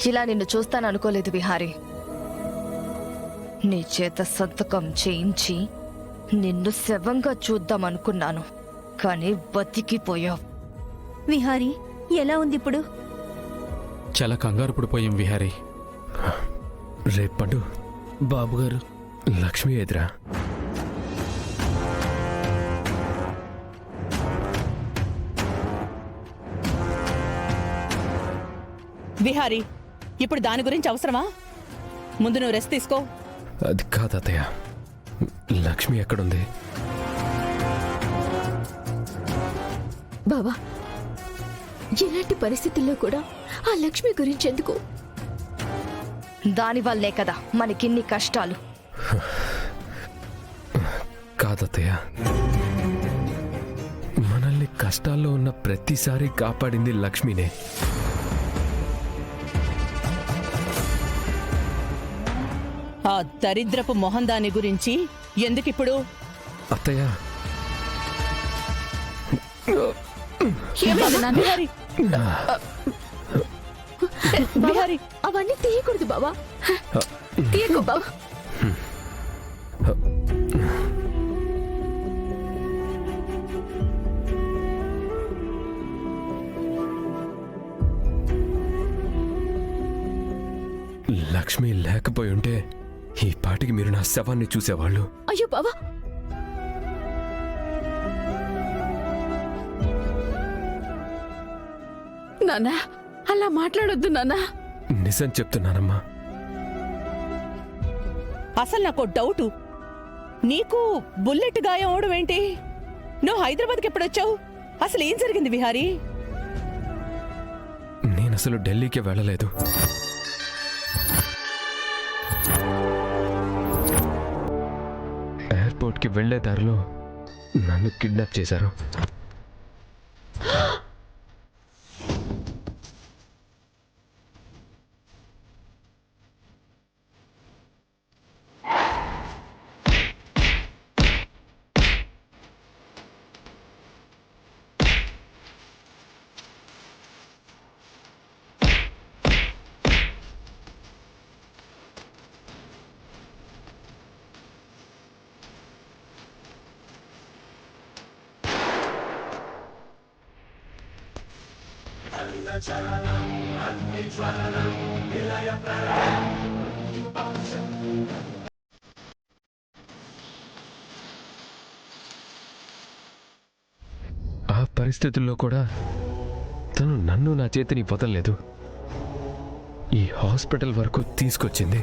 ఇలా నిన్ను చూస్తాననుకోలేదు విహారీ. నీ చేత సంతకం చేయించి నిన్ను శవంగా చూద్దామనుకున్నాను, కానీ బతికిపోయావు. విహారీ ఎలా ఉంది ఇప్పుడు? చాలా కంగారు పడిపోయాం విహారీ. రేపండు బాబుగారు, లక్ష్మి ఎదురా. విహారీ, ఇప్పుడు దాని గురించి అవసరమా? ముందు నువ్వు రెస్ట్ తీసుకో. అది కాదు అత్తయ్య, లక్ష్మి ఎక్కడుంది? బావా, ఎలాంటి పరిస్థితుల్లో కూడా ఆ లక్ష్మి గురించి ఎందుకు? దానివల్లే కదా మనకిన్ని కష్టాలు. కాదత్తయ్య, మనల్ని కష్టాల్లో ఉన్న ప్రతిసారి కాపాడింది లక్ష్మినే. ఆ దరిద్రపు మొహం దాని గురించి ఎందుకిప్పుడు? అత్తయ్య, విహారీ, విహారీ, అవన్నీ తీయకూడదు బావా. తీయకు బావా. లక్ష్మి లేకపోయి ఉంటే ఈ పాటికి మీరు నా శవాన్ని చూసేవాళ్ళు. అయ్యో బావా, నాన్నా అలా మాట్లాడొద్దు నాన్నా. నిజం చెప్తున్నానమ్మా. అసలు నాకు డౌటు, నీకు బుల్లెట్ గాయం అవడం ఏంటి? నువ్వు హైదరాబాద్కి ఎప్పుడొచ్చావు? అసలు ఏం జరిగింది విహారీ? నేనసలు ఢిల్లీకి వెళ్ళలేదు. ఎయిర్పోర్ట్కి వెళ్లే దారిలో నన్ను కిడ్నాప్ చేశారు. ఆ పరిస్థితుల్లో కూడా తను నన్ను నా చేతిని వదలలేదు. ఈ హాస్పిటల్ వరకు తీసుకొచ్చింది.